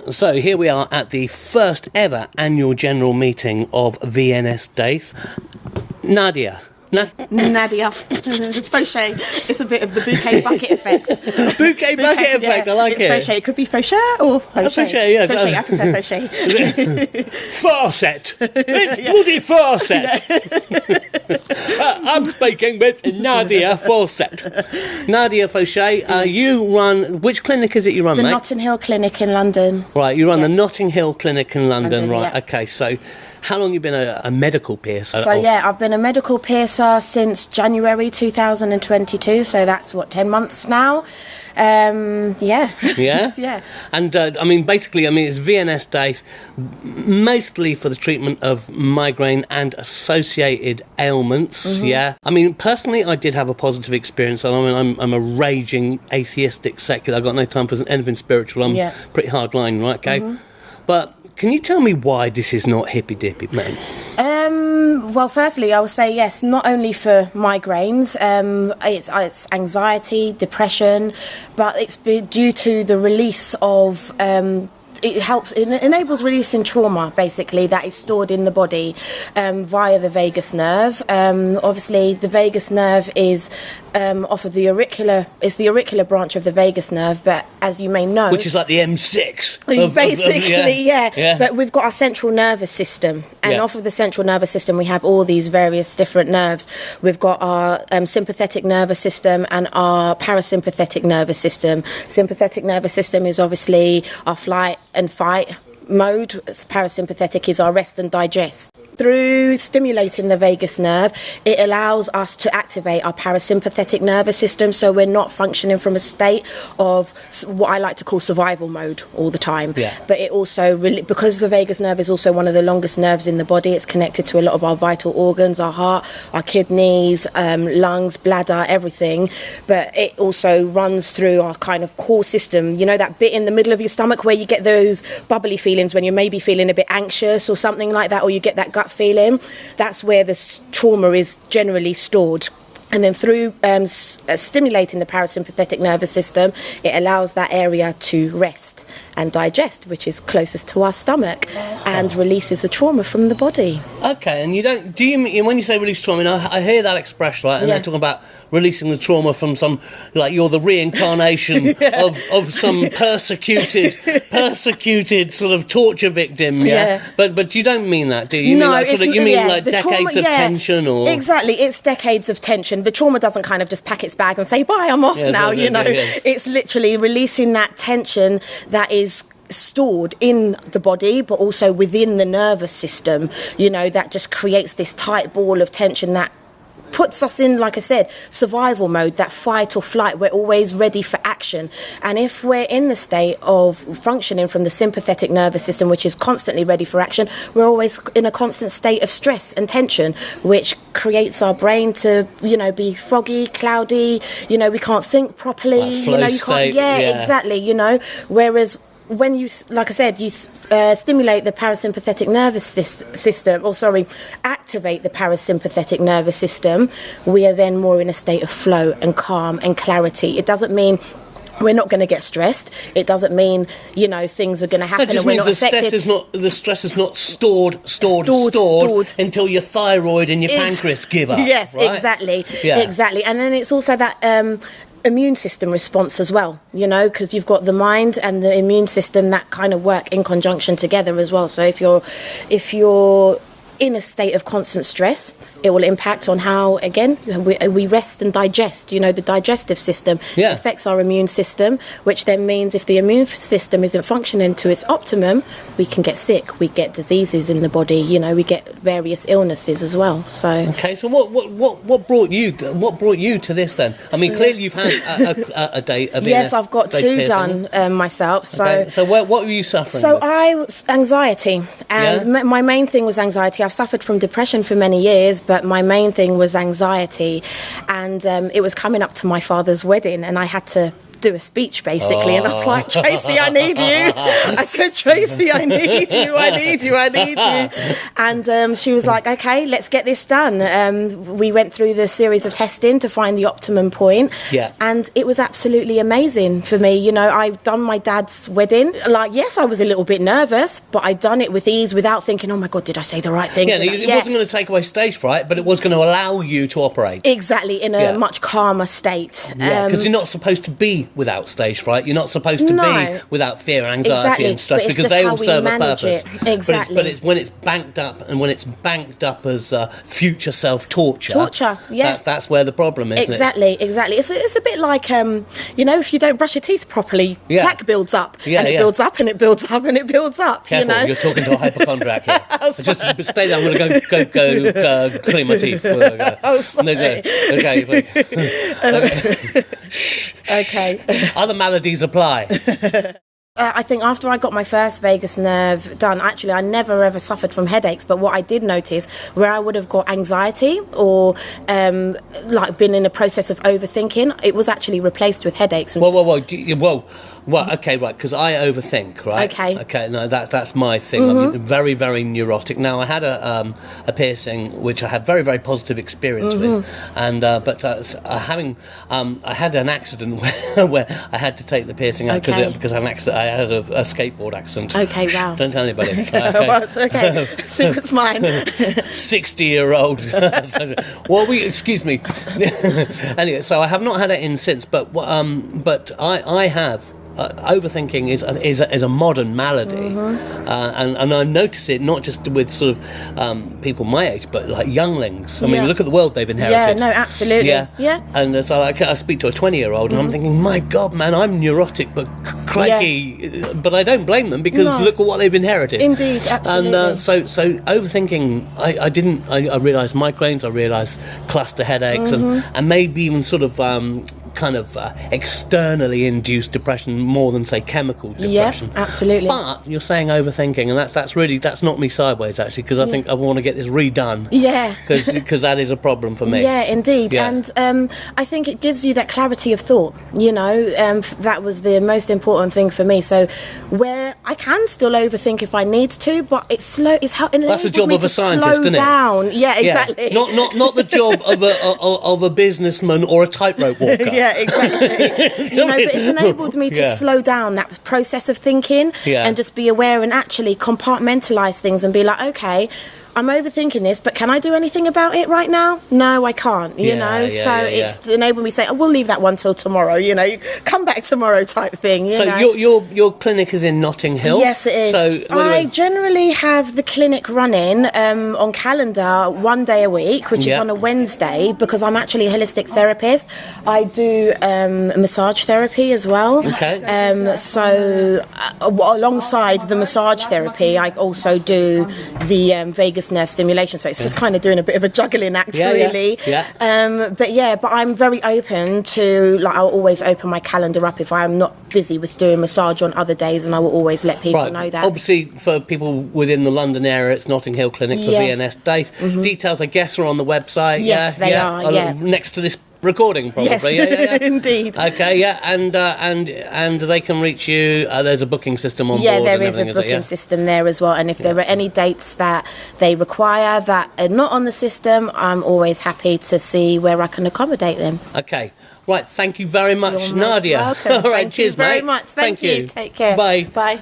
So here we are at the first ever annual general meeting of VNS Daith. Nadia. Nadia. Fauché. It's a bit of the bouquet bucket effect. Bouquet bucket effect, I like it's it. Fauché. It could be fauché or fauché. Fauché, yes. Fauché, I prefer fauché. Farset. It's bloody Farset. I'm speaking with Nadia Farset. Nadia Fauché, you run, which clinic is it you run, The mate? Notting Hill Clinic in London. Right, you run the Notting Hill Clinic in London, right? Yeah. Okay, so how long have you been a medical piercer? So I've been a medical piercer since January 2022, so that's 10 months now. Yeah. Yeah? And basically, it's VNS Daith, mostly for the treatment of migraine and associated ailments, yeah? Personally, I did have a positive experience. I'm a raging atheistic secular. I've got no time for anything spiritual. I'm pretty hard line, right, okay? But can you tell me why this is not hippy-dippy, man? Well, firstly, I would say yes, not only for migraines, it's anxiety, depression, but it's due to the release of... it enables releasing trauma, basically, that is stored in the body via the vagus nerve. Obviously, the vagus nerve is off of the auricular. It's the auricular branch of the vagus nerve, but as you may know, which is like the M6. Basically, yeah. But we've got our central nervous system, and off of the central nervous system, we have all these various different nerves. We've got our sympathetic nervous system and our parasympathetic nervous system. Sympathetic nervous system is obviously our flight and fight mode. Parasympathetic is our rest and digest. Through stimulating the vagus nerve, it allows us to activate our parasympathetic nervous system, so we're not functioning from a state of what I like to call survival mode all the time. But it also, because the vagus nerve is also one of the longest nerves in the body, it's connected to a lot of our vital organs, our heart, our kidneys, lungs, bladder, everything. But it also runs through our kind of core system, you know, that bit in the middle of your stomach where you get those bubbly feelings when you're maybe feeling a bit anxious or something like that, or you get that gut feeling. That's where the trauma is generally stored. And then through stimulating the parasympathetic nervous system, it allows that area to rest and digest, which is closest to our stomach, and releases the trauma from the body. Okay, and when you say release trauma, I hear that expression, right? And they're talking about releasing the trauma from some, like you're the reincarnation of some persecuted sort of torture victim, But you don't mean that, do you? No, you mean like the decades trauma, of tension, or exactly? It's decades of tension. The trauma doesn't kind of just pack its bag and say bye, I'm off now. It's literally releasing that tension that is stored in the body, but also within the nervous system, that just creates this tight ball of tension that puts us in, like I said, survival mode, that fight or flight. We're always ready for action. And if we're in the state of functioning from the sympathetic nervous system, which is constantly ready for action, we're always in a constant state of stress and tension, which creates our brain to, be foggy, cloudy, we can't think properly, like flow you state, can't, exactly, whereas when you, like I said, you stimulate the parasympathetic nervous system, activate the parasympathetic nervous system, we are then more in a state of flow and calm and clarity. It doesn't mean we're not going to get stressed. It doesn't mean, things are going to happen. That just and we're means not affected. The stress is not stored until your thyroid and your pancreas give up. Yes, right? Exactly. And then it's also that immune system response as well, because you've got the mind and the immune system that kind of work in conjunction together as well. So if you're in a state of constant stress, it will impact on how, again, we rest and digest. The digestive system affects our immune system, which then means if the immune system isn't functioning to its optimum, we can get sick, we get diseases in the body, we get various illnesses as well. So okay, so what brought you to this then? Clearly you've had a day of yes, I've got two done myself. So what were you suffering with? I was anxiety, and my main thing was anxiety. I've suffered from depression for many years, but my main thing was anxiety, and it was coming up to my father's wedding, and I had to do a speech basically, and I was like, Tracy, I need you. I said, Tracy, I need you, I need you, I need you. And she was like, okay, let's get this done. We went through the series of testing to find the optimum point, and it was absolutely amazing for me. You know, I've done my dad's wedding. Like, yes, I was a little bit nervous, but I'd done it with ease without thinking, oh my God, did I say the right thing? It wasn't going to take away stage fright, but it was going to allow you to operate. Exactly, in a much calmer state. Because you're not supposed to be without stage fright. You're not supposed to be without fear, anxiety and stress, because they all serve a purpose. Exactly. But it's when it's banked up, and when it's banked up as future self-torture. That's where the problem is, Exactly. It's a bit like, you know, if you don't brush your teeth properly, plaque builds up. And it builds up, and it builds up, and it builds up. Careful, you know? You're talking to a hypochondriac here. Just stay there, I'm going to go clean my teeth. Okay. Other maladies apply. I think after I got my first vagus nerve done, actually I never ever suffered from headaches, but what I did notice, where I would have got anxiety or like been in a process of overthinking, it was actually replaced with headaches. Whoa, okay, right, because I overthink, right? Okay, no, that's my thing. I'm very, very neurotic. Now, I had a piercing, which I had very, very positive experience with, and but I had an accident where I had to take the piercing out because I had a skateboard accident. Okay, wow. Don't tell anybody. Okay, secret's mine. 60-year-old. Excuse me. Anyway, so I have not had it in since, but I have. Overthinking is a modern malady, and I notice it not just with sort of people my age, but like younglings. I mean, look at the world they've inherited. Yeah, no, absolutely. Yeah. And so I speak to a 20-year-old, and I'm thinking, my God, man, I'm neurotic, but crikey, but I don't blame them because look at what they've inherited. Indeed, absolutely. And so overthinking, I realised migraines, I realised cluster headaches, and maybe even sort of kind of externally induced depression more than, say, chemical depression. Yeah, absolutely. But you're saying overthinking, and that's knocked me sideways, actually, because I think I want to get this redone. Yeah. Because that is a problem for me. Yeah, indeed. Yeah. And I think it gives you that clarity of thought, you know. That was the most important thing for me. So where I can still overthink if I need to, but it's slow. That's the job of a scientist, isn't it? Down. Yeah, exactly. Yeah. Not the job of a businessman or a tightrope walker. Yeah, exactly. You know, but it's enabled me to slow down that process of thinking and just be aware and actually compartmentalise things and be like, okay, I'm overthinking this, but can I do anything about it right now? No, I can't, you know? It's enabled me to say, oh, we'll leave that one till tomorrow, you know, come back tomorrow type thing, you know? Your clinic is in Notting Hill? Yes, it is. So I generally have the clinic running on calendar one day a week, which is on a Wednesday, because I'm actually a holistic therapist. I do massage therapy as well. Okay. So alongside the massage therapy, I also do the vagus nerve stimulation, so it's just kind of doing a bit of a juggling act, really. But I'm very open to, like, I'll always open my calendar up if I'm not busy with doing massage on other days, and I will always let people know that. Obviously, for people within the London area, it's Notting Hill Clinic for VNS Daith. Details, I guess, are on the website. Yes, they are. Next to this recording, probably. Yes. Indeed. Okay, and they can reach you. There's a booking system on board. Yeah, there is a booking system there as well. And if there are any dates that they require that are not on the system, I'm always happy to see where I can accommodate them. Okay. Right, thank you very much, Nadia. Welcome. All right, Thank cheers, you very mate. much. Thank you. Take care. Bye. Bye.